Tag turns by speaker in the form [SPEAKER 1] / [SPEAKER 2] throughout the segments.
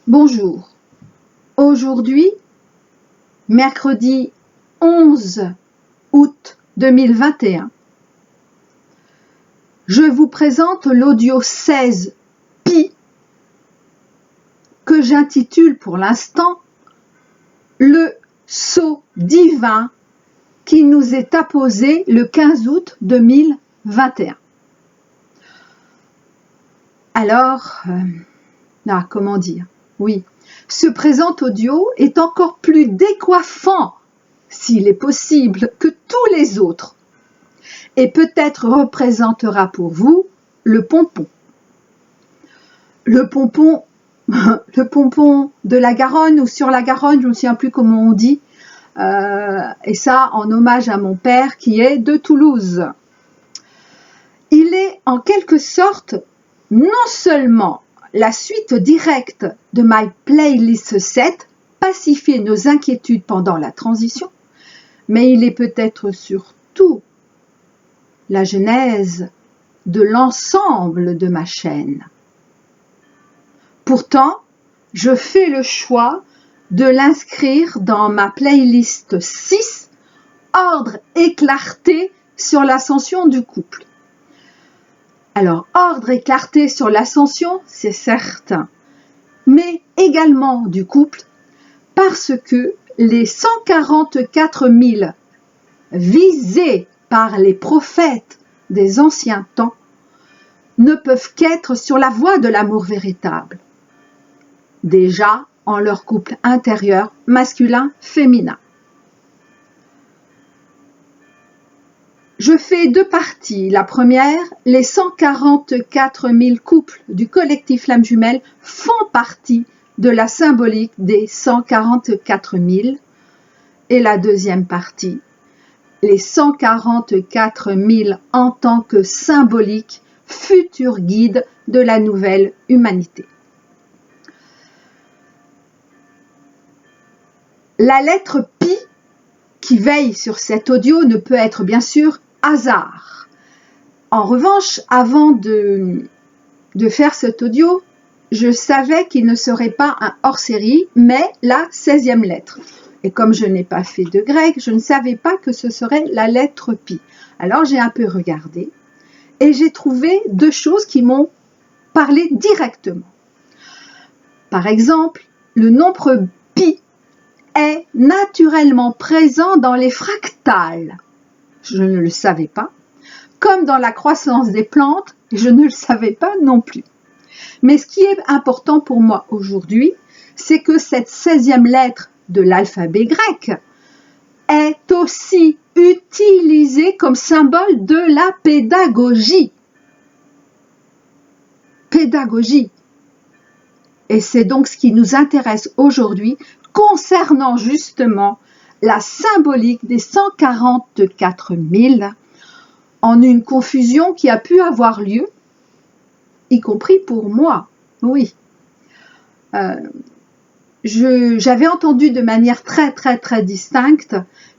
[SPEAKER 1] Bonjour, aujourd'hui, mercredi 11 août 2021, je vous présente l'audio 16 Pi que j'intitule pour l'instant le sceau divin qui nous est apposé le 15 août 2021. Alors, comment dire? Oui, ce présent audio est encore plus décoiffant, s'il est possible, que tous les autres, et peut-être représentera pour vous le pompon. Le pompon de la Garonne ou sur la Garonne, je ne me souviens plus comment on dit, et ça en hommage à mon père qui est de Toulouse. Il est en quelque sorte non seulement la suite directe de My Playlist 7, pacifier nos inquiétudes pendant la transition, mais il est peut-être surtout la genèse de l'ensemble de ma chaîne. Pourtant, je fais le choix de l'inscrire dans ma playlist 6, ordre et clarté sur l'ascension du couple. Alors, ordre et clarté sur l'ascension, c'est certain, mais également du couple, parce que les 144 000 visés par les prophètes des anciens temps ne peuvent qu'être sur la voie de l'amour véritable, déjà en leur couple intérieur masculin-féminin. Je fais deux parties. La première, les 144 000 couples du collectif Flammes Jumelles font partie de la symbolique des 144 000. Et la deuxième partie, les 144 000 en tant que symbolique, futur guide de la nouvelle humanité. La lettre Pi qui veille sur cet audio ne peut être bien sûr hasard. En revanche, avant de faire cet audio, je savais qu'il ne serait pas un hors-série, mais la 16e lettre. Et comme je n'ai pas fait de grec, je ne savais pas que ce serait la lettre Pi. Alors j'ai un peu regardé et j'ai trouvé deux choses qui m'ont parlé directement. Par exemple, le nombre Pi est naturellement présent dans les fractales. Je ne le savais pas. Comme dans la croissance des plantes, je ne le savais pas non plus. Mais ce qui est important pour moi aujourd'hui, c'est que cette 16e lettre de l'alphabet grec est aussi utilisée comme symbole de la pédagogie. Pédagogie. Et c'est donc ce qui nous intéresse aujourd'hui concernant justement la symbolique des 144 000 en une confusion qui a pu avoir lieu, y compris pour moi, oui. J'avais entendu de manière très distincte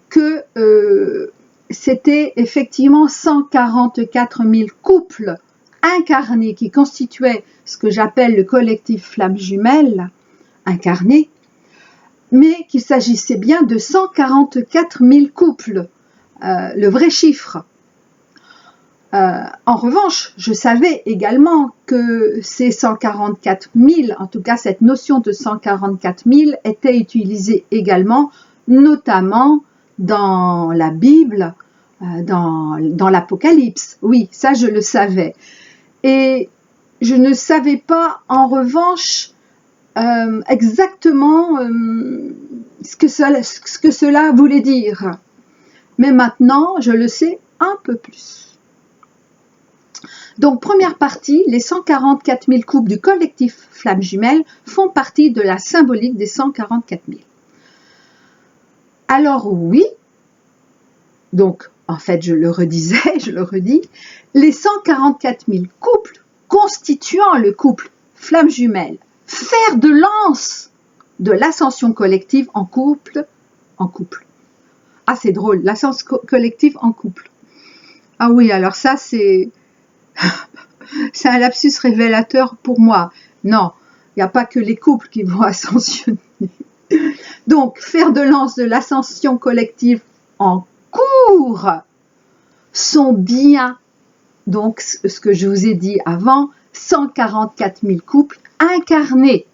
[SPEAKER 1] que c'était effectivement 144 000 couples incarnés qui constituaient ce que j'appelle le collectif Flammes Jumelles, incarnés, mais qu'il s'agissait bien de 144 000 couples, le vrai chiffre. En revanche, je savais également que ces 144 000, en tout cas cette notion de 144 000, était utilisée également, notamment dans la Bible, dans l'Apocalypse. Oui, ça je le savais. Et je ne savais pas, en revanche, exactement ce que cela voulait dire. Mais maintenant, je le sais un peu plus. Donc, première partie, les 144 000 couples du collectif Flammes Jumelles font partie de la symbolique des 144 000. Alors oui, donc en fait je le redisais, je le redis, les 144 000 couples constituant le couple Flammes Jumelles, fer de lance de l'ascension collective en couple. Ah, c'est drôle, l'ascension collective en couple. Ah oui, alors ça c'est un lapsus révélateur pour moi. Non, n'y a pas que les couples qui vont ascensionner. Donc, fer de lance de l'ascension collective en cours sont bien, donc ce que je vous ai dit avant, 144 000 couples incarnés,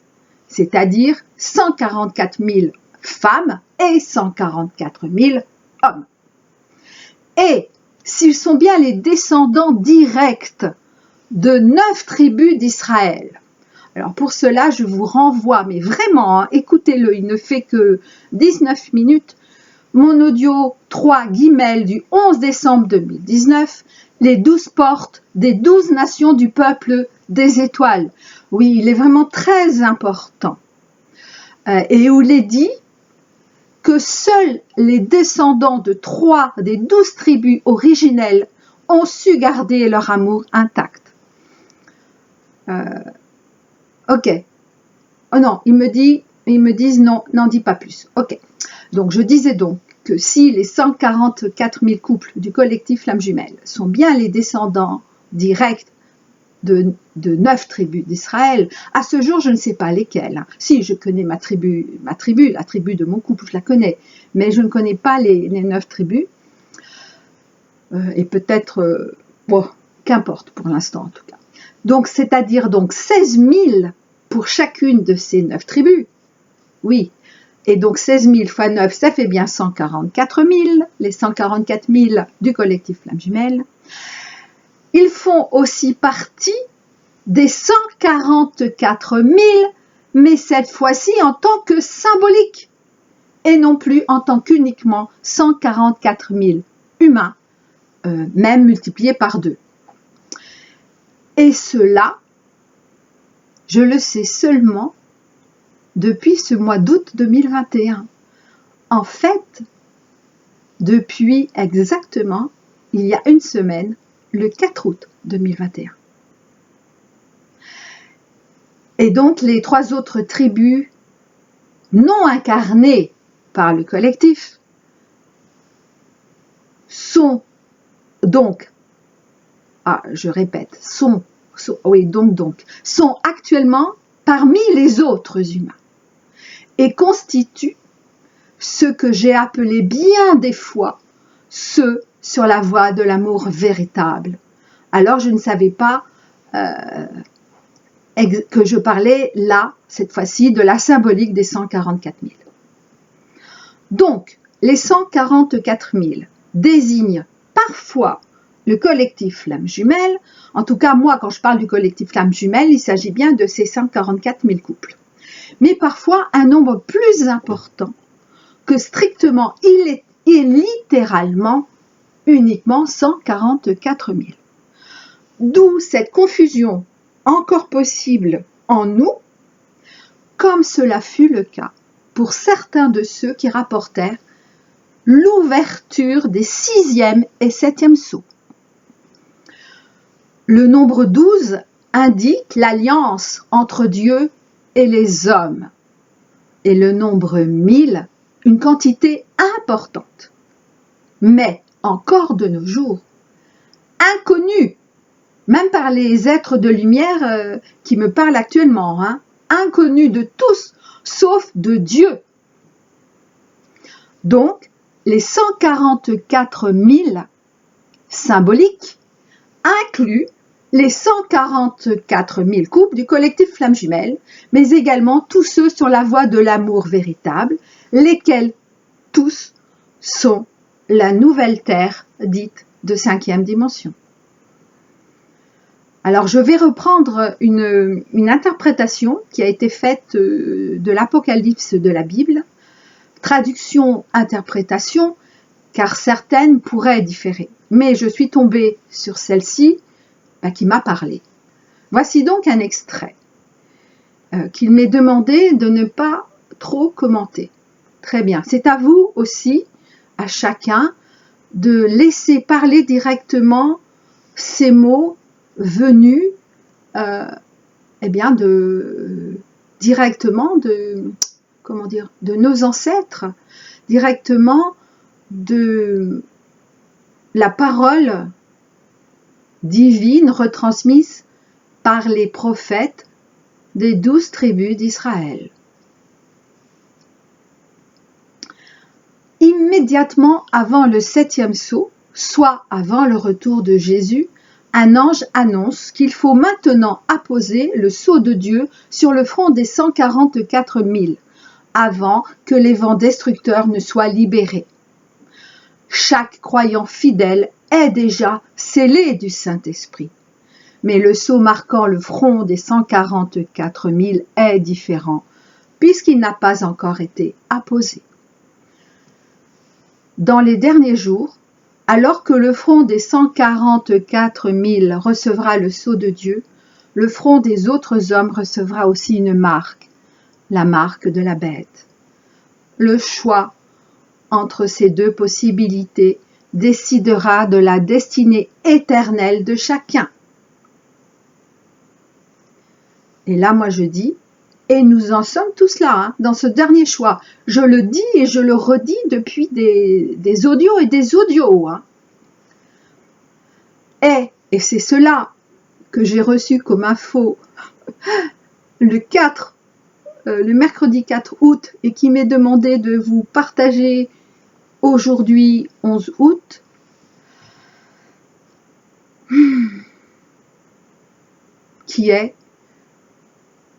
[SPEAKER 1] c'est-à-dire 144 000 femmes et 144 000 hommes. Et s'ils sont bien les descendants directs de 9 tribus d'Israël. Alors pour cela, je vous renvoie, mais vraiment, hein, écoutez-le, il ne fait que 19 minutes, mon audio 3 Guimel du 11 décembre 2019, les 12 portes des 12 nations du peuple des étoiles. Oui, il est vraiment très important. Et où il est dit que seuls les descendants de 3 des 12 tribus originelles ont su garder leur amour intact. Ok. Oh non, ils me disent non, n'en dis pas plus. Ok. Donc je disais donc que si les 144 000 couples du collectif Flammes Jumelles sont bien les descendants directs de 9 tribus d'Israël, à ce jour je ne sais pas lesquelles. Si, je connais la tribu de mon couple, je la connais, mais je ne connais pas les 9 tribus. Et peut-être, bon, qu'importe pour l'instant en tout cas. Donc c'est-à-dire donc 16 000 pour chacune de ces 9 tribus. Oui. Et donc 16 000 fois 9, ça fait bien 144 000, les 144 000 du collectif Flammes Jumelles. Ils font aussi partie des 144 000, mais cette fois-ci en tant que symbolique, et non plus en tant qu'uniquement 144 000 humains, même multipliés par 2. Et cela, je le sais seulement depuis ce mois d'août 2021. En fait, depuis exactement, il y a une semaine, le 4 août 2021. Et donc, les 3 autres tribus non incarnées par le collectif sont donc, je répète, sont actuellement parmi les autres humains et constituent ce que j'ai appelé bien des fois ceux sur la voie de l'amour véritable. Alors je ne savais pas que je parlais là, cette fois-ci, de la symbolique des 144 000. Donc, les 144 000 désignent parfois le collectif Flammes Jumelles. En tout cas, moi, quand je parle du collectif Flammes Jumelles, il s'agit bien de ces 144 000 couples. Mais parfois, un nombre plus important que strictement, il est littéralement uniquement 144 000. D'où cette confusion encore possible en nous, comme cela fut le cas pour certains de ceux qui rapportèrent l'ouverture des 6e et 7e sceaux. Le nombre 12 indique l'alliance entre Dieu et les hommes, et le nombre 1000, une quantité importante, mais encore de nos jours, inconnue, même par les êtres de lumière qui me parlent actuellement, inconnue de tous, sauf de Dieu. Donc, les 144 000 symboliques incluent les 144 000 couples du collectif Flammes Jumelles, mais également tous ceux sur la voie de l'amour véritable, lesquels tous sont la nouvelle terre dite de 5e dimension. Alors je vais reprendre une interprétation qui a été faite de l'Apocalypse de la Bible, traduction-interprétation, car certaines pourraient différer. Mais je suis tombée sur celle-ci qui m'a parlé. Voici donc un extrait qu'il m'est demandé de ne pas trop commenter. Très bien, c'est à vous aussi, à chacun, de laisser parler directement ces mots venus directement de nos ancêtres, directement de la parole divine retransmise par les prophètes des 12 tribus d'Israël. Immédiatement avant le 7e sceau, soit avant le retour de Jésus, un ange annonce qu'il faut maintenant apposer le sceau de Dieu sur le front des 144 000, avant que les vents destructeurs ne soient libérés. Chaque croyant fidèle est déjà scellé du Saint-Esprit. Mais le sceau marquant le front des 144 000 est différent, puisqu'il n'a pas encore été apposé. Dans les derniers jours, alors que le front des 144 000 recevra le sceau de Dieu, le front des autres hommes recevra aussi une marque, la marque de la bête. Le choix entre ces deux possibilités décidera de la destinée éternelle de chacun. Et là, moi je dis, et nous en sommes tous là, hein, dans ce dernier choix. Je le dis et je le redis depuis des audios et des audios. Hein. Et c'est cela que j'ai reçu comme info le mercredi 4 août et qui m'est demandé de vous partager aujourd'hui 11 août. Qui est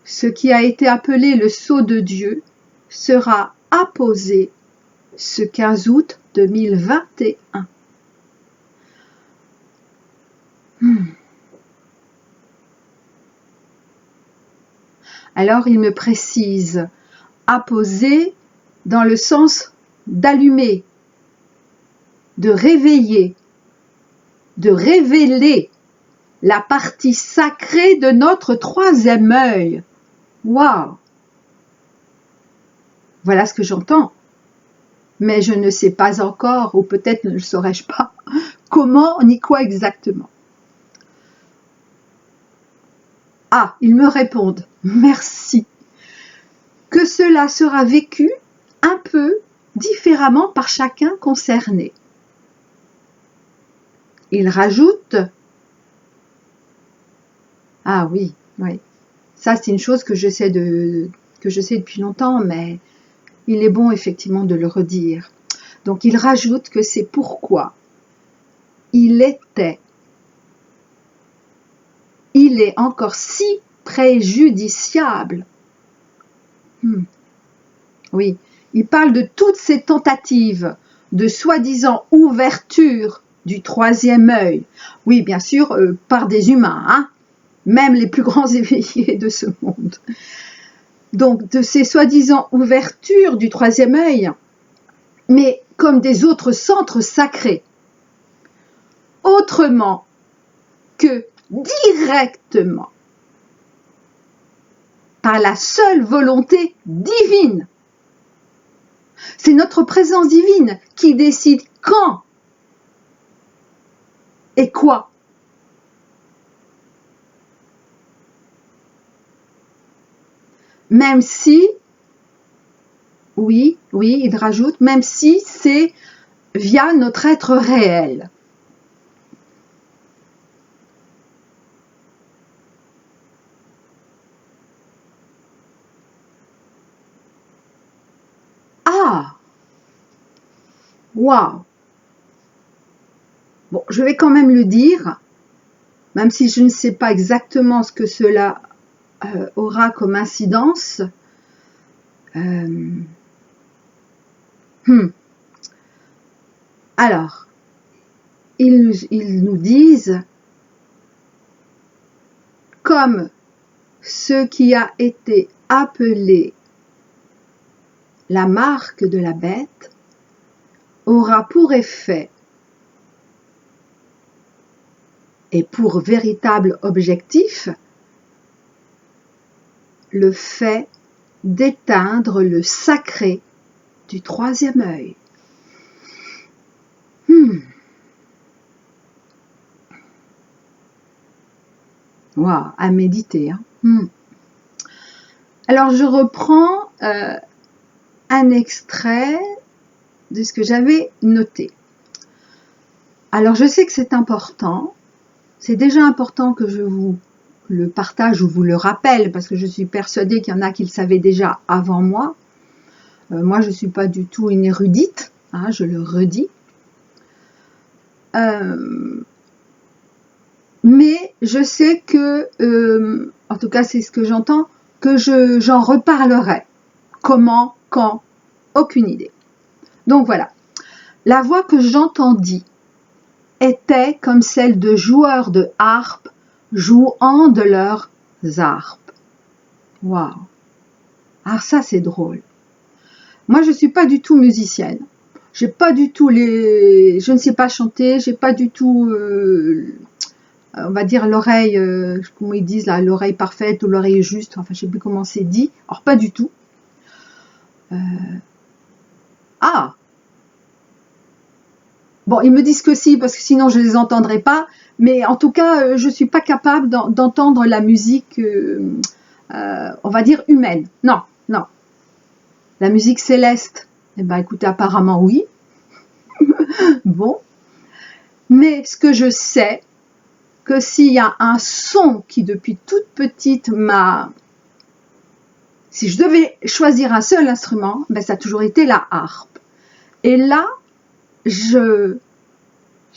[SPEAKER 1] ce qui a été appelé le sceau de Dieu sera apposé ce 15 août 2021. Alors il me précise, apposer dans le sens d'allumer, de réveiller, de révéler la partie sacrée de notre troisième œil. Waouh! Voilà ce que j'entends. Mais je ne sais pas encore, ou peut-être ne le saurais-je pas, comment ni quoi exactement. Ah, ils me répondent. Merci. Que cela sera vécu un peu différemment par chacun concerné. Il rajoute. Ah oui, oui. Ça, c'est une chose que je sais depuis longtemps, mais il est bon effectivement de le redire. Donc, il rajoute que c'est pourquoi il est encore si préjudiciable. Oui, il parle de toutes ces tentatives de soi-disant ouverture du troisième œil. Oui, bien sûr, par des humains, hein, même les plus grands éveillés de ce monde. Donc, de ces soi-disant ouvertures du troisième œil, mais comme des autres centres sacrés. Autrement que directement, par la seule volonté divine. C'est notre présence divine qui décide quand et quoi. Même si, oui, il rajoute, même si c'est via notre être réel. Ah! Waouh! Bon, je vais quand même le dire, même si je ne sais pas exactement ce que cela aura comme incidence. Alors, ils nous disent, comme ce qui a été appelé la marque de la bête aura pour effet et pour véritable objectif le fait d'éteindre le sacré du troisième œil. Waouh, à méditer. Hein. Alors je reprends un extrait de ce que j'avais noté. Alors je sais que c'est important, c'est déjà important que je vous le partage ou vous le rappelle, parce que je suis persuadée qu'il y en a qui le savaient déjà avant moi. Moi, je ne suis pas du tout une érudite, hein, je le redis. Mais je sais que, en tout cas c'est ce que j'entends, que j'en reparlerai. Comment, quand, aucune idée. Donc voilà, la voix que j'entendis était comme celle de joueurs de harpe jouant de leurs harpes. Waouh! Alors ça c'est drôle. Moi je ne suis pas du tout musicienne. J'ai pas du tout je ne sais pas chanter, j'ai pas du tout, on va dire l'oreille, comment ils disent là, l'oreille parfaite ou l'oreille juste, enfin je sais plus comment c'est dit. Alors pas du tout. Bon, ils me disent que si, parce que sinon je ne les entendrai pas, mais en tout cas, je ne suis pas capable d'entendre la musique, on va dire, humaine. Non, non. La musique céleste, eh ben, écoutez, apparemment oui. Bon. Mais ce que je sais, que s'il y a un son qui, depuis toute petite, si je devais choisir un seul instrument, ben, ça a toujours été la harpe. Et là, je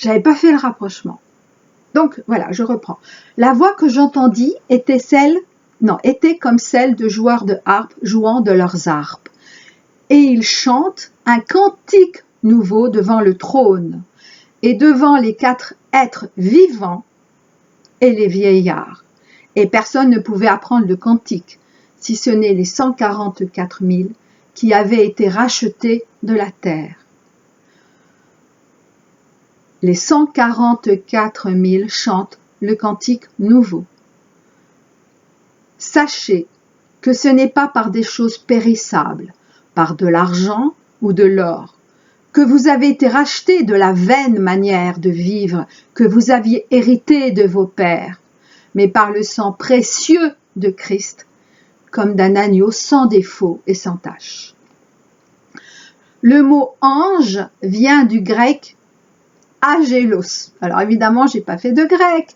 [SPEAKER 1] n'avais pas fait le rapprochement. Donc voilà, je reprends. La voix que j'entendis était comme celle de joueurs de harpe jouant de leurs harpes. Et ils chantent un cantique nouveau devant le trône et devant les 4 êtres vivants et les vieillards. Et personne ne pouvait apprendre le cantique, si ce n'est les 144 000 qui avaient été rachetés de la terre. Les 144 000 chantent le cantique nouveau. Sachez que ce n'est pas par des choses périssables, par de l'argent ou de l'or, que vous avez été rachetés de la vaine manière de vivre que vous aviez hérité de vos pères, mais par le sang précieux de Christ, comme d'un agneau sans défaut et sans tache. Le mot ange vient du grec agélos. Alors évidemment, j'ai pas fait de grec.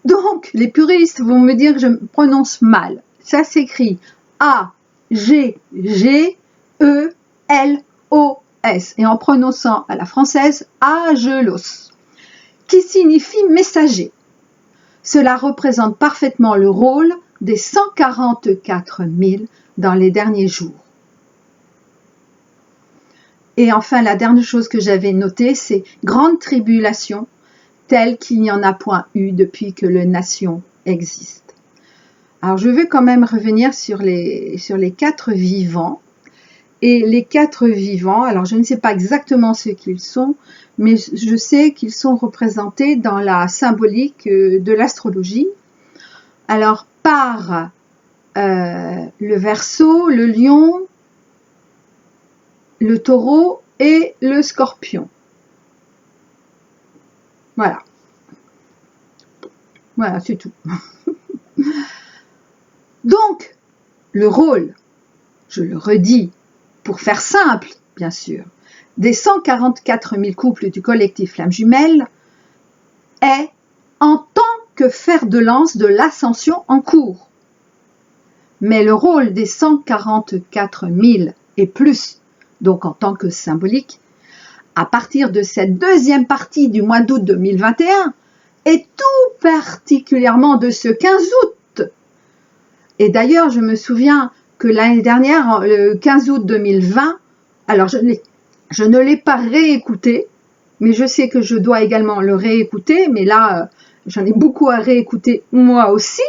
[SPEAKER 1] Donc, les puristes vont me dire que je prononce mal. Ça s'écrit A-G-G-E-L-O-S. Et en prononçant à la française, agélos, qui signifie messager. Cela représente parfaitement le rôle des 144 000 dans les derniers jours. Et enfin, la dernière chose que j'avais notée, c'est « grande tribulation, telle qu'il n'y en a point eu depuis que la nation existe ». Alors, je veux quand même revenir sur les 4 vivants. Et les 4 vivants, alors je ne sais pas exactement ce qu'ils sont, mais je sais qu'ils sont représentés dans la symbolique de l'astrologie. Alors, par le Verseau, le Lion, le Taureau et le Scorpion. Voilà. Voilà, c'est tout. Donc, le rôle, je le redis, pour faire simple, bien sûr, des 144 000 couples du collectif Flammes Jumelles est en tant que fer de lance de l'ascension en cours. Mais le rôle des 144 000 et plus, donc en tant que symbolique, à partir de cette deuxième partie du mois d'août 2021, et tout particulièrement de ce 15 août. Et d'ailleurs, je me souviens que l'année dernière, le 15 août 2020, alors je ne l'ai pas réécouté, mais je sais que je dois également le réécouter, mais là, j'en ai beaucoup à réécouter moi aussi,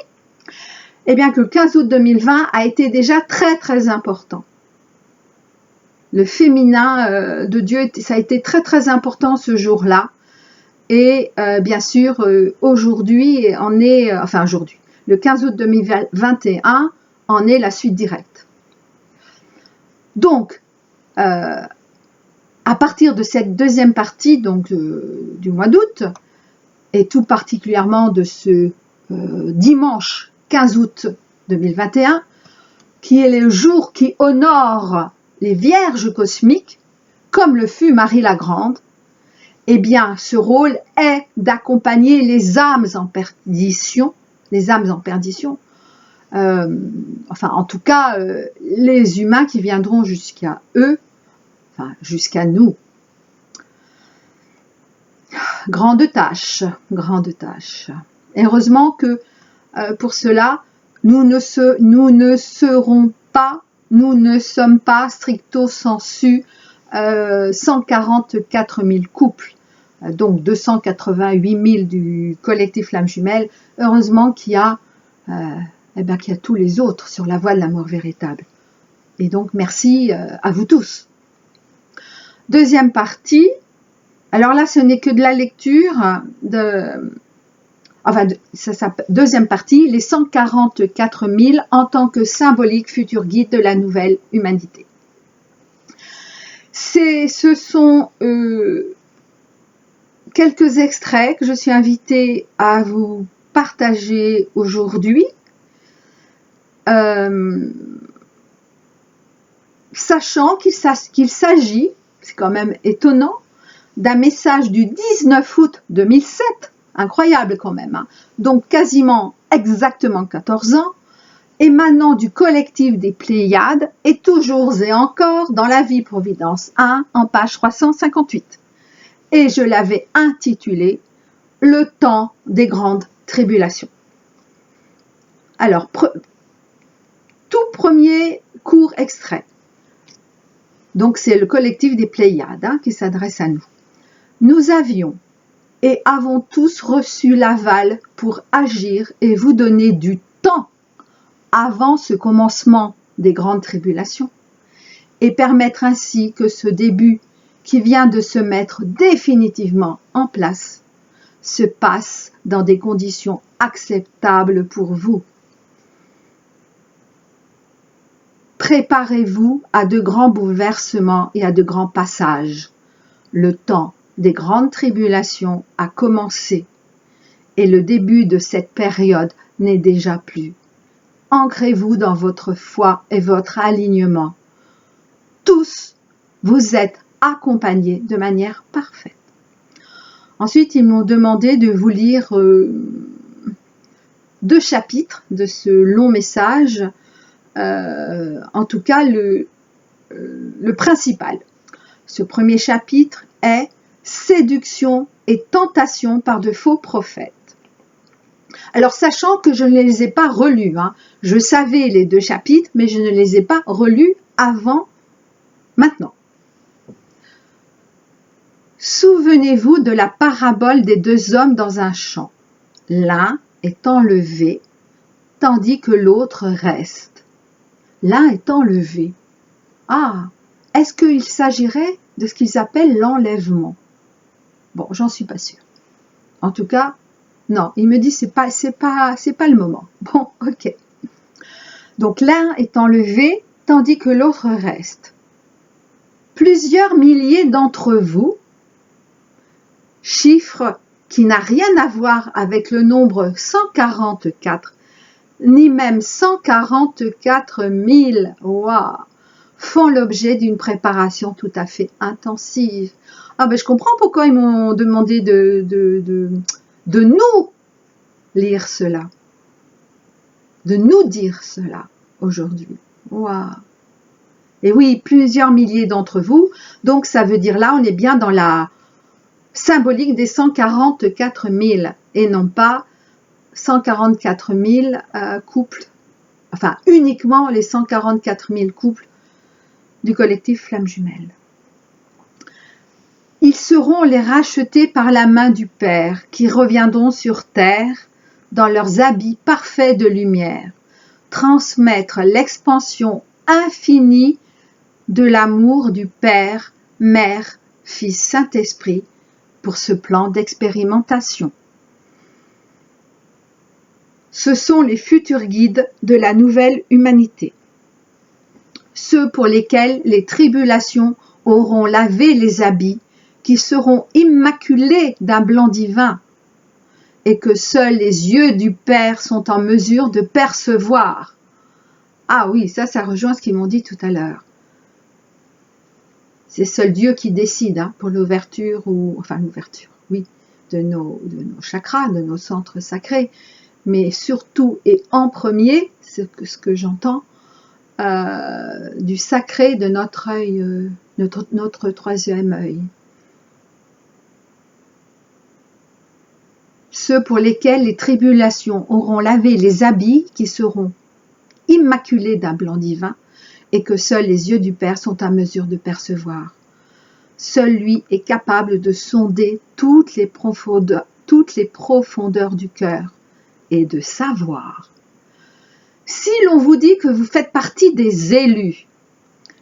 [SPEAKER 1] et bien que le 15 août 2020 a été déjà très très important. Le féminin de Dieu, ça a été très très important ce jour-là. Et bien sûr, aujourd'hui, le 15 août 2021 en est la suite directe. Donc, à partir de cette deuxième partie donc, du mois d'août, et tout particulièrement de ce dimanche 15 août 2021, qui est le jour qui honore les vierges cosmiques, comme le fut Marie la Grande, eh bien, ce rôle est d'accompagner les âmes en perdition les âmes en perdition. Enfin, en tout cas, les humains qui viendront jusqu'à eux, enfin, jusqu'à nous. Grande tâche, grande tâche. Et heureusement que pour cela, nous ne sommes pas stricto sensu 144 000 couples, donc 288 000 du collectif Flammes Jumelles. Heureusement qu'il y a qu'il y a tous les autres sur la voie de l'amour véritable. Et donc, merci à vous tous. Deuxième partie. Alors là, ce n'est que de la lecture deuxième partie, les 144 000 en tant que symbolique futur guide de la nouvelle humanité. Ce sont quelques extraits que je suis invitée à vous partager aujourd'hui. Sachant qu'il s'agit, c'est quand même étonnant, d'un message du 19 août 2007, incroyable quand même, hein, donc quasiment exactement 14 ans, émanant du collectif des Pléiades et toujours et encore dans la vie Providence 1 en page 358. Et je l'avais intitulé « Le temps des grandes tribulations ». Alors, tout premier court extrait. Donc, c'est le collectif des Pléiades qui s'adresse à nous. Nous avions et avons tous reçu l'aval pour agir et vous donner du temps avant ce commencement des grandes tribulations et permettre ainsi que ce début qui vient de se mettre définitivement en place se passe dans des conditions acceptables pour vous. Préparez-vous à de grands bouleversements et à de grands passages. Le temps des grandes tribulations a commencé et le début de cette période n'est déjà plus. Ancrez-vous dans votre foi et votre alignement. Tous, vous êtes accompagnés de manière parfaite. Ensuite, ils m'ont demandé de vous lire 2 chapitres de ce long message, en tout cas le principal. Ce premier chapitre est « Séduction et tentation par de faux prophètes ». Alors, sachant que je ne les ai pas relus, je savais les 2 chapitres, mais je ne les ai pas relus avant maintenant. Souvenez-vous de la parabole des 2 hommes dans un champ. L'un est enlevé, tandis que l'autre reste. L'un est enlevé. Ah, est-ce qu'il s'agirait de ce qu'ils appellent l'enlèvement? Bon, j'en suis pas sûre. En tout cas, non, il me dit c'est pas le moment. Bon, ok. Donc l'un est enlevé, tandis que l'autre reste. Plusieurs milliers d'entre vous, chiffre qui n'a rien à voir avec le nombre 144, ni même 144 000, wow, font l'objet d'une préparation tout à fait intensive. Ah ben je comprends pourquoi ils m'ont demandé de nous lire cela, de nous dire cela aujourd'hui. Wow. Et oui, plusieurs milliers d'entre vous, donc ça veut dire là, on est bien dans la symbolique des 144 000 et non pas 144 000 couples, enfin uniquement les 144 000 couples du collectif Flammes Jumelles. Ils seront les rachetés par la main du Père, qui reviendront sur terre dans leurs habits parfaits de lumière, transmettre l'expansion infinie de l'amour du Père, Mère, Fils, Saint-Esprit pour ce plan d'expérimentation. Ce sont les futurs guides de la nouvelle humanité, ceux pour lesquels les tribulations auront lavé les habits, qui seront immaculés d'un blanc divin, et que seuls les yeux du Père sont en mesure de percevoir. Ah oui, ça rejoint ce qu'ils m'ont dit tout à l'heure. C'est seul Dieu qui décide pour l'ouverture, oui, de nos chakras, de nos centres sacrés. mais surtout et en premier, ce que j'entends, du sacré de notre œil, notre troisième œil. Ceux pour lesquels les tribulations auront lavé les habits qui seront immaculés d'un blanc divin et que seuls les yeux du Père sont à mesure de percevoir. Seul lui est capable de sonder toutes les profondeurs du cœur et de savoir. Si l'on vous dit que vous faites partie des élus,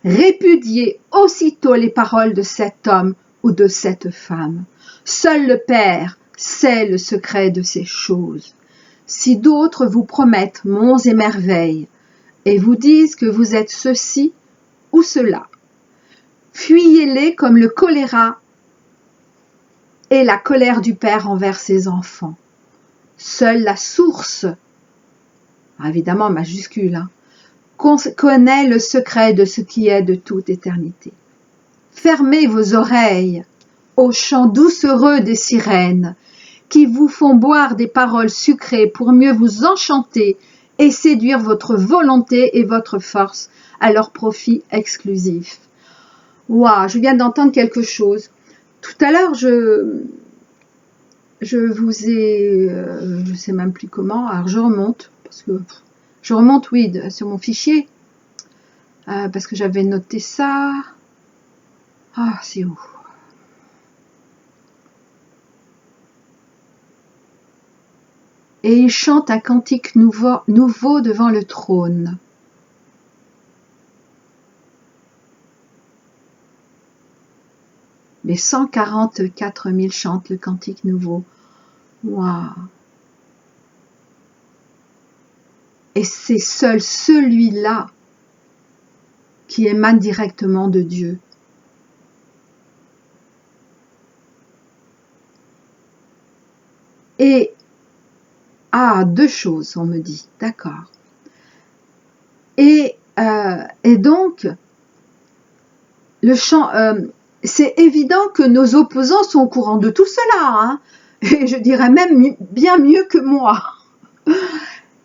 [SPEAKER 1] répudiez aussitôt les paroles de cet homme ou de cette femme. Seul le Père sait le secret de ces choses. Si d'autres vous promettent monts et merveilles et vous disent que vous êtes ceci ou cela, fuyez-les comme le choléra et la colère du Père envers ses enfants. Seule la source, évidemment majuscule, connaît le secret de ce qui est de toute éternité. Fermez vos oreilles aux chants doucereux des sirènes qui vous font boire des paroles sucrées pour mieux vous enchanter et séduire votre volonté et votre force à leur profit exclusif. Waouh, je viens d'entendre quelque chose. Tout à l'heure, je vous ai, je sais même plus comment, alors je remonte, parce que je remonte, oui, sur mon fichier, parce que j'avais noté ça. Ah, c'est où? Et il chante un cantique nouveau devant le trône. Les 144 000 chantent le cantique nouveau. Waouh! Et c'est seul celui-là qui émane directement de Dieu. Et, deux choses, on me dit, d'accord. Et donc, le chant, c'est évident que nos opposants sont au courant de tout cela, hein, et je dirais même bien mieux que moi.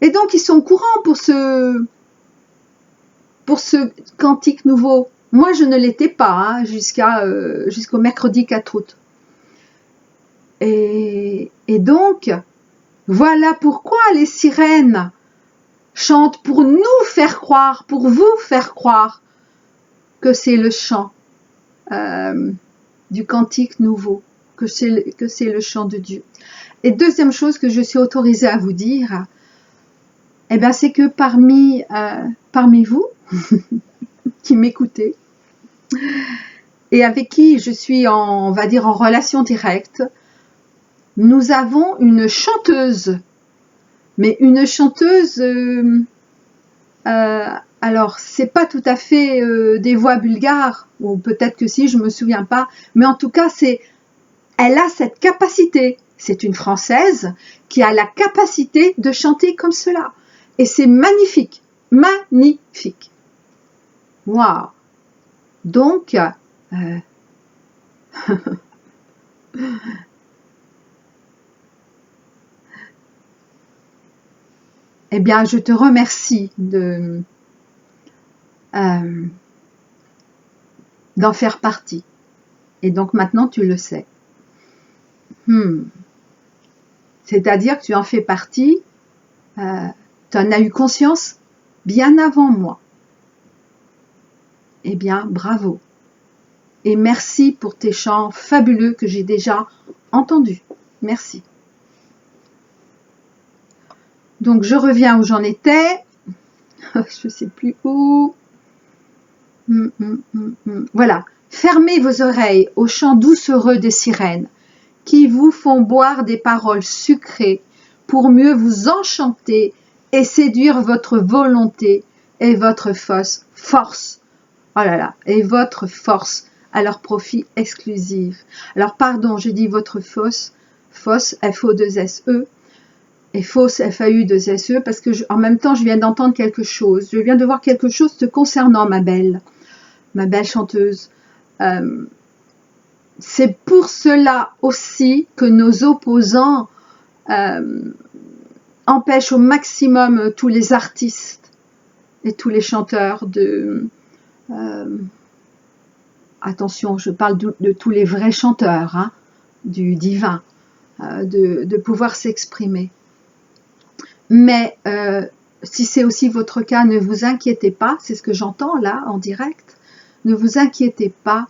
[SPEAKER 1] Et donc, ils sont au courant pour ce cantique nouveau. Moi, je ne l'étais pas, hein, jusqu'au mercredi 4 août. Et donc, voilà pourquoi les sirènes chantent pour nous faire croire, pour vous faire croire que c'est le chant du cantique nouveau, que c'est le chant de Dieu. Et deuxième chose que je suis autorisée à vous dire, eh ben, c'est que parmi vous qui m'écoutez et avec qui je suis on va dire en relation directe, nous avons une chanteuse, mais une chanteuse, alors c'est pas tout à fait des voix bulgares, ou peut-être que si, je me souviens pas, mais en tout cas elle a cette capacité, c'est une Française qui a la capacité de chanter comme cela, et c'est magnifique, magnifique. Waouh! Donc, eh bien, je te remercie d'en faire partie. Et donc maintenant, tu le sais. C'est-à-dire que tu en fais partie, tu en as eu conscience bien avant moi. Eh bien, bravo. Et merci pour tes chants fabuleux que j'ai déjà entendus. Merci. Donc, je reviens où j'en étais. Je ne sais plus où. Voilà. Fermez vos oreilles aux chants doucereux des sirènes qui vous font boire des paroles sucrées pour mieux vous enchanter et séduire votre volonté et votre force. Oh là là, et votre force à leur profit exclusif. Alors, pardon, j'ai dit votre fausse, F-O-2-S-E, et fausse, F-A-U-2-S-E, parce que en même temps, je viens d'entendre quelque chose. Je viens de voir quelque chose te concernant, ma belle chanteuse. C'est pour cela aussi que nos opposants empêche au maximum tous les artistes et tous les chanteurs de... attention, je parle de tous les vrais chanteurs, hein, du divin, de pouvoir s'exprimer. Mais si c'est aussi votre cas, ne vous inquiétez pas, c'est ce que j'entends là en direct, ne vous inquiétez pas,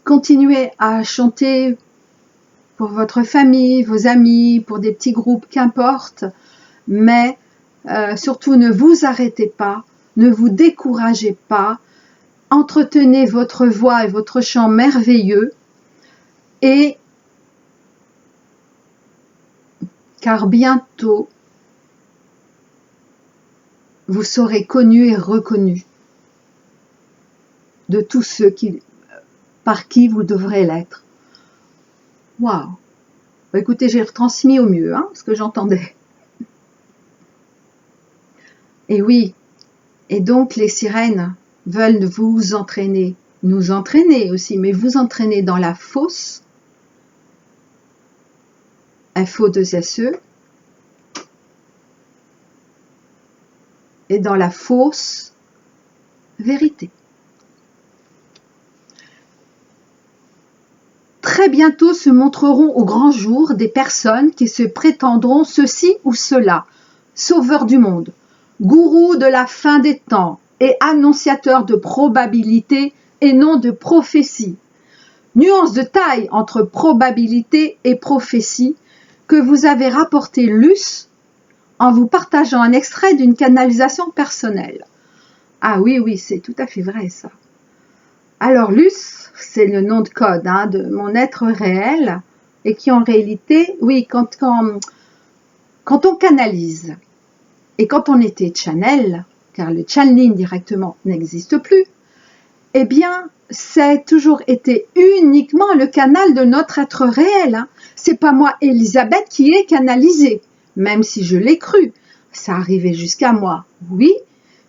[SPEAKER 1] continuez à chanter pour votre famille, vos amis, pour des petits groupes, qu'importe, mais surtout ne vous arrêtez pas, ne vous découragez pas, entretenez votre voix et votre chant merveilleux, et car bientôt vous serez connu et reconnu de tous ceux par qui vous devrez l'être. Waouh! Écoutez, j'ai retransmis au mieux ce que j'entendais. Et oui, et donc les sirènes veulent vous entraîner, nous entraîner aussi, mais vous entraîner dans la fausse, F-O-2-S-E, et dans la fausse vérité. Très bientôt se montreront au grand jour des personnes qui se prétendront ceci ou cela, sauveurs du monde, gourous de la fin des temps et annonciateurs de probabilité et non de prophétie. Nuance de taille entre probabilité et prophétie que vous avez rapporté Luce en vous partageant un extrait d'une canalisation personnelle. Ah oui, oui, c'est tout à fait vrai ça. Alors Luce, c'est le nom de code de mon être réel et qui en réalité, oui, quand on canalise et quand on était channel, car le channeling directement n'existe plus, eh bien, c'est toujours été uniquement le canal de notre être réel. C'est pas moi, Elisabeth, qui est canalisée, même si je l'ai cru. Ça arrivait jusqu'à moi, oui,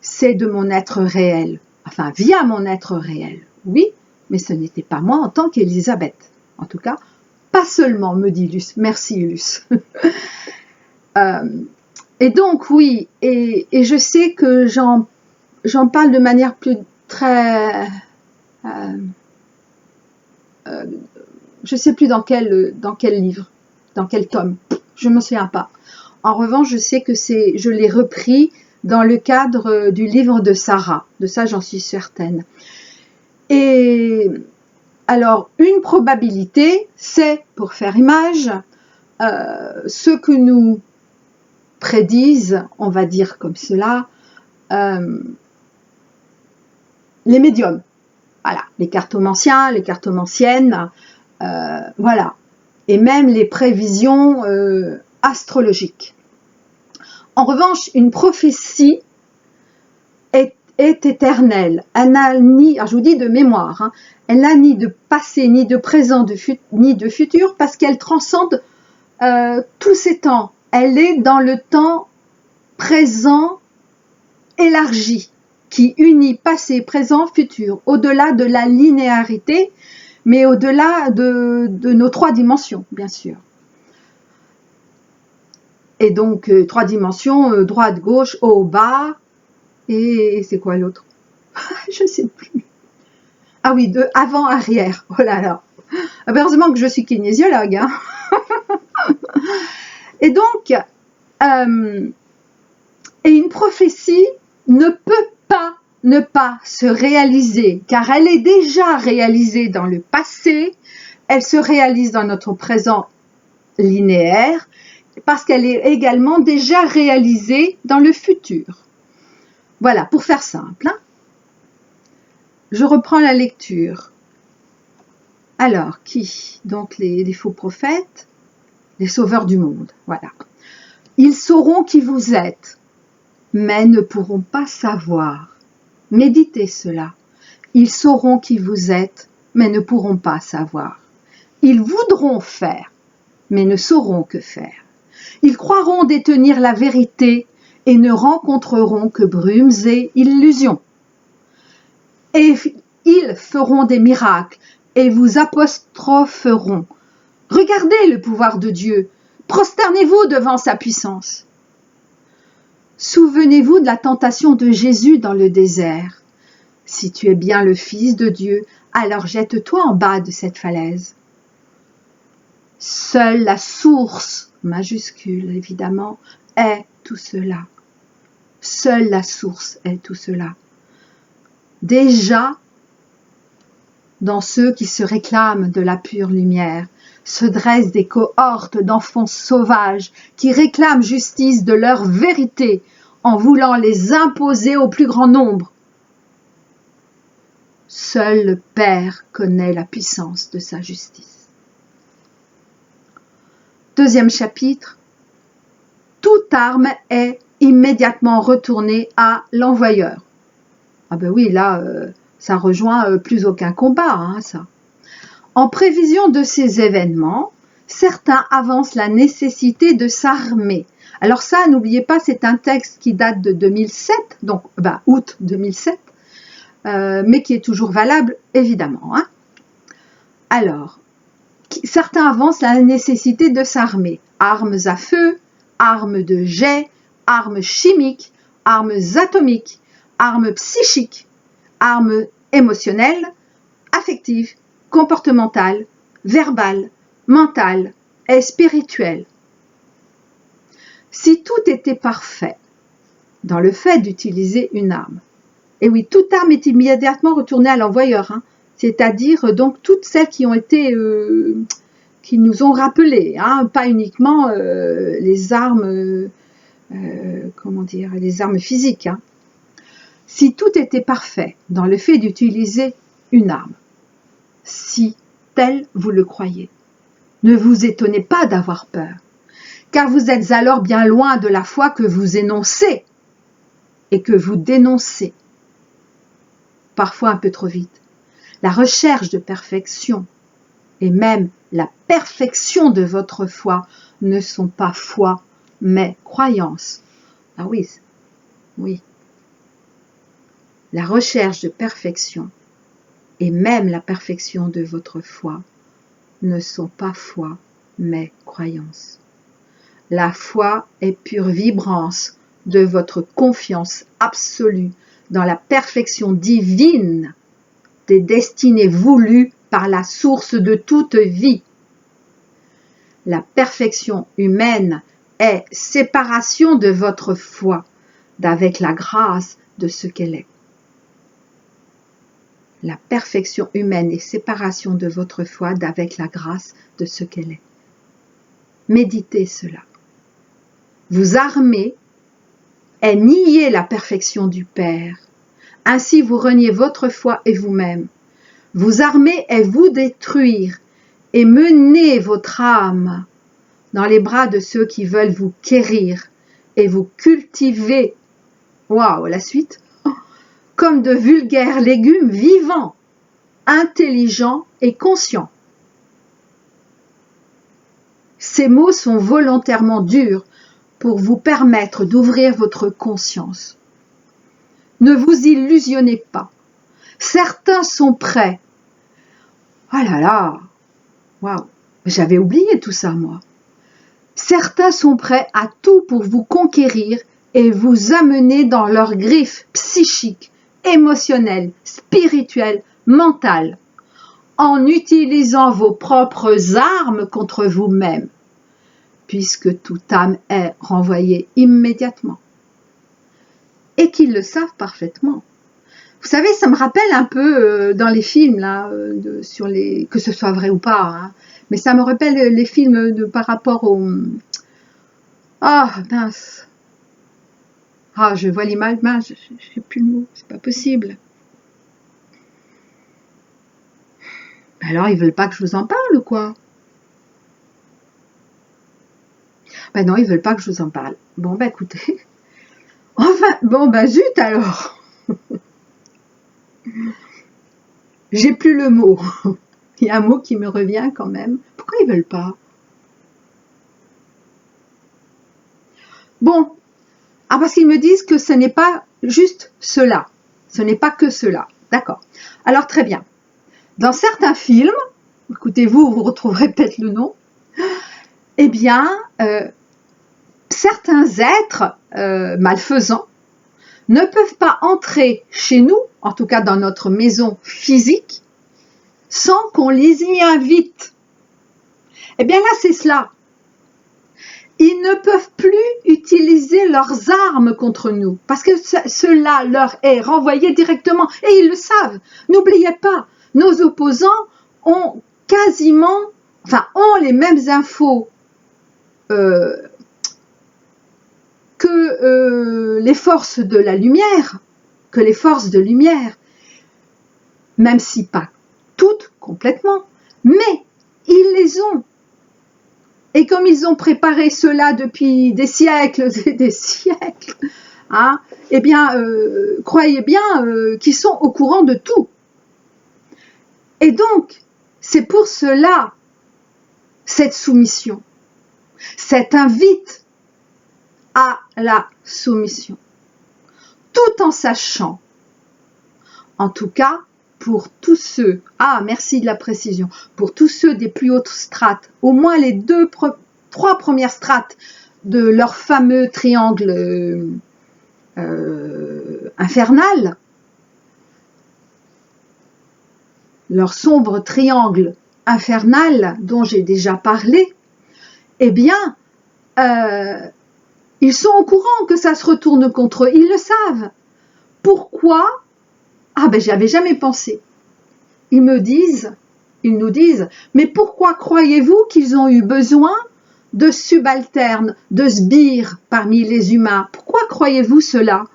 [SPEAKER 1] c'est de mon être réel, enfin via mon être réel, oui, mais ce n'était pas moi en tant qu'Elisabeth. En tout cas, pas seulement, me dit Luce. Merci Luce. Et donc, oui, et je sais que j'en parle de manière plus très... je ne sais plus dans quel livre, dans quel tome, je ne me souviens pas. En revanche, je sais que je l'ai repris dans le cadre du livre de Sarah, de ça j'en suis certaine. Et alors, une probabilité, c'est, pour faire image, ce que nous prédisent, on va dire comme cela, les médiums. Voilà, les cartomanciens, les cartomanciennes, voilà. Et même les prévisions astrologiques. En revanche, une prophétie est éternelle. Elle n'a ni, alors je vous dis de mémoire, elle n'a ni de passé, ni de présent, ni de futur, parce qu'elle transcende tous ces temps. Elle est dans le temps présent élargi, qui unit passé, présent, futur, au-delà de la linéarité, mais au-delà de nos trois dimensions, bien sûr. Et donc, 3 dimensions, droite, gauche, haut, bas, et c'est quoi l'autre? Je ne sais plus. Ah oui, de avant, arrière. Oh là là. Heureusement que je suis kinésiologue. Et donc, et une prophétie ne peut pas ne pas se réaliser, car elle est déjà réalisée dans le passé, elle se réalise dans notre présent linéaire, parce qu'elle est également déjà réalisée dans le futur. Voilà, pour faire simple. Je reprends la lecture. Alors, qui? Donc les faux prophètes, les sauveurs du monde, voilà. Ils sauront qui vous êtes, mais ne pourront pas savoir. Méditez cela. Ils sauront qui vous êtes, mais ne pourront pas savoir. Ils voudront faire, mais ne sauront que faire. Ils croiront détenir la vérité et ne rencontreront que brumes et illusions. Et ils feront des miracles et vous apostropheront. Regardez le pouvoir de Dieu, Prosternez-vous devant sa puissance. Souvenez-vous de la tentation de Jésus dans le désert. Si tu es bien le Fils de Dieu, alors jette-toi en bas de cette falaise. Seule la source, majuscule évidemment, est tout cela. Seule la source est tout cela. Déjà, dans ceux qui se réclament de la pure lumière, se dressent des cohortes d'enfants sauvages qui réclament justice de leur vérité en voulant les imposer au plus grand nombre. Seul le Père connaît la puissance de sa justice. Deuxième chapitre. Toute arme est immédiatement retournée à l'envoyeur. Ah ben oui, là, ça rejoint plus aucun combat, hein, ça. En prévision de ces événements, certains avancent la nécessité de s'armer. Alors ça, n'oubliez pas, c'est un texte qui date de 2007, donc août 2007, mais qui est toujours valable, évidemment. Hein. Alors, certains avancent la nécessité de s'armer. Armes à feu, armes de jet, armes chimiques, armes atomiques, armes psychiques, armes émotionnelles, affectives, comportementales, verbales, mentales et spirituelles. Si tout était parfait dans le fait d'utiliser une arme, et oui, toute arme est immédiatement retournée à l'envoyeur, hein, c'est-à-dire donc toutes celles qui ont été, qui nous ont rappelé, hein, pas uniquement les armes, les armes physiques. Hein. Si tout était parfait dans le fait d'utiliser une arme, si tel vous le croyez, ne vous étonnez pas d'avoir peur, car vous êtes alors bien loin de la foi que vous énoncez et que vous dénoncez. Parfois un peu trop vite. La recherche de perfection et même la perfection de votre foi ne sont pas foi, mais croyance. Ah oui, oui. La recherche de perfection et même la perfection de votre foi ne sont pas foi, mais croyance. La foi est pure vibrance de votre confiance absolue dans la perfection divine des destinées voulues par la source de toute vie. La perfection humaine est séparation de votre foi d'avec la grâce de ce qu'elle est. La perfection humaine est séparation de votre foi d'avec la grâce de ce qu'elle est. Méditez cela. Vous armer est nier la perfection du Père. Ainsi vous reniez votre foi et vous-même. Vous armer est vous détruire et mener votre âme dans les bras de ceux qui veulent vous quérir et vous cultiver. Waouh, la suite. Comme de vulgaires légumes vivants, intelligents et conscients. Ces mots sont volontairement durs pour vous permettre d'ouvrir votre conscience. Ne vous illusionnez pas. Certains sont prêts. Oh là là, waouh, j'avais oublié tout ça moi. Certains sont prêts à tout pour vous conquérir et vous amener dans leurs griffes psychiques, émotionnelles, spirituelles, mentales, en utilisant vos propres armes contre vous-même, puisque toute âme est renvoyée immédiatement. Et qu'ils le savent parfaitement. Vous savez, ça me rappelle un peu dans les films, là, sur les, que ce soit vrai ou pas, hein, mais ça me rappelle les films par rapport au... Ah, mince. Ah, je vois l'image, je sais plus le mot, c'est pas possible. Alors, ils veulent pas que je vous en parle ou quoi? Ben non, ils veulent pas que je vous en parle. Bon, ben écoutez. Enfin, bon, ben zut alors. J'ai plus le mot. Il y a un mot qui me revient quand même. Pourquoi ils veulent pas? Bon. Ah, parce qu'ils me disent que ce n'est pas juste cela. Ce n'est pas que cela. D'accord. Alors, très bien. Dans certains films, écoutez-vous, vous retrouverez peut-être le nom, eh bien, certains êtres malfaisants ne peuvent pas entrer chez nous, en tout cas dans notre maison physique, sans qu'on les y invite. Eh bien là, c'est cela. Ils ne peuvent plus utiliser leurs armes contre nous, parce que cela leur est renvoyé directement, et ils le savent. N'oubliez pas, nos opposants ont quasiment, ont les mêmes infos que les forces de la lumière, même si pas toutes complètement, mais ils les ont. Et comme ils ont préparé cela depuis des siècles et des siècles, hein, eh bien, croyez bien qu'ils sont au courant de tout. Et donc, c'est pour cela, cette soumission, cette invite à la soumission, tout en sachant, en tout cas, pour tous ceux, merci de la précision, pour tous ceux des plus hautes strates, au moins les trois premières strates de leur fameux triangle infernal, leur sombre triangle infernal dont j'ai déjà parlé, eh bien, ils sont au courant que ça se retourne contre eux, ils le savent. Pourquoi ? J'y avais jamais pensé. Ils nous disent, mais pourquoi croyez-vous qu'ils ont eu besoin de subalternes, de sbires parmi les humains? Pourquoi croyez-vous cela?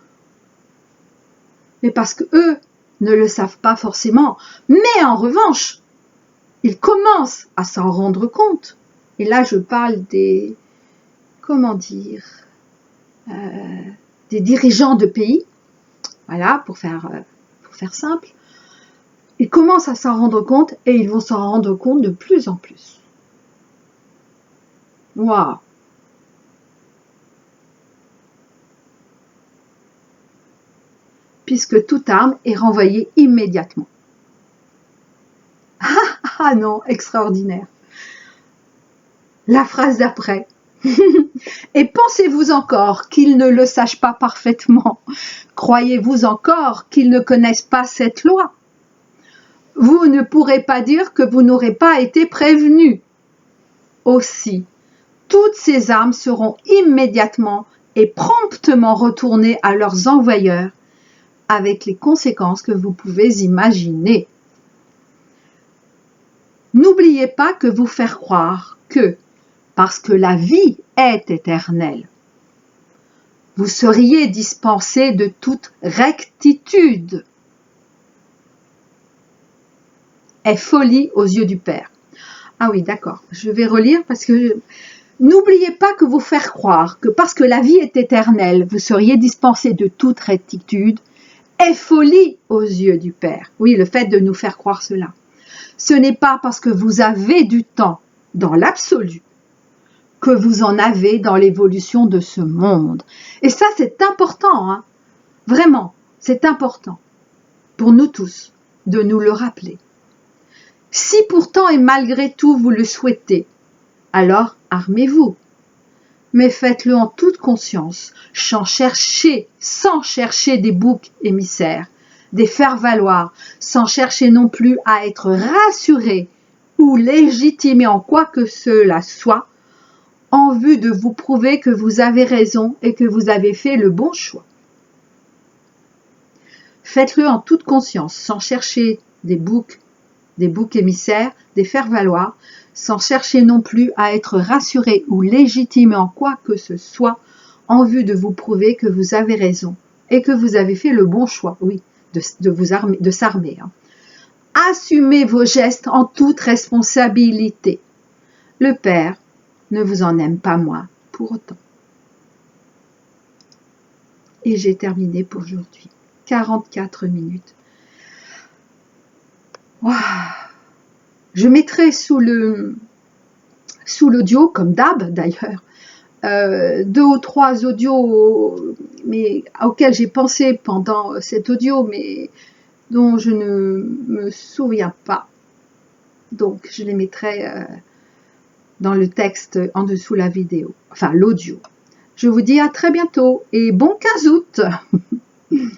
[SPEAKER 1] Mais parce que eux ne le savent pas forcément. Mais en revanche, ils commencent à s'en rendre compte. Et là, je parle des, des dirigeants de pays. Voilà, pour faire simple, ils commencent à s'en rendre compte et ils vont s'en rendre compte de plus en plus. Waouh! Puisque toute arme est renvoyée immédiatement. Ah non, extraordinaire. La phrase d'après. Et pensez-vous encore qu'ils ne le sachent pas parfaitement? Croyez-vous encore qu'ils ne connaissent pas cette loi? Vous ne pourrez pas dire que vous n'aurez pas été prévenu. Aussi, toutes ces armes seront immédiatement et promptement retournées à leurs envoyeurs, avec les conséquences que vous pouvez imaginer. N'oubliez pas que vous faire croire que, parce que la vie est éternelle, vous seriez dispensé de toute rectitude, est folie aux yeux du Père. Ah oui, d'accord, je vais relire parce que n'oubliez pas que vous faire croire que parce que la vie est éternelle, vous seriez dispensé de toute rectitude, est folie aux yeux du Père. Oui, le fait de nous faire croire cela. Ce n'est pas parce que vous avez du temps dans l'absolu que vous en avez dans l'évolution de ce monde. Et ça, c'est important, hein. Vraiment, c'est important pour nous tous de nous le rappeler. Si pourtant et malgré tout vous le souhaitez, alors armez-vous. Mais faites-le en toute conscience, sans chercher des boucs émissaires, des faire-valoir, sans chercher non plus à être rassuré ou légitimé en quoi que cela soit, en vue de vous prouver que vous avez raison et que vous avez fait le bon choix. Faites-le en toute conscience, sans chercher des boucs émissaires, des faire-valoir, sans chercher non plus à être rassuré ou légitimé en quoi que ce soit, en vue de vous prouver que vous avez raison et que vous avez fait le bon choix, oui, de s'armer. Hein. Assumez vos gestes en toute responsabilité. Le Père ne vous en aime pas moins pour autant. Et j'ai terminé pour aujourd'hui. 44 minutes. Wow. Je mettrai sous l'audio, comme d'hab d'ailleurs, 2 ou 3 audios mais auxquels j'ai pensé pendant cet audio, mais dont je ne me souviens pas. Donc je les mettrai dans le texte en dessous la vidéo, enfin l'audio. Je vous dis à très bientôt et bon 15 août.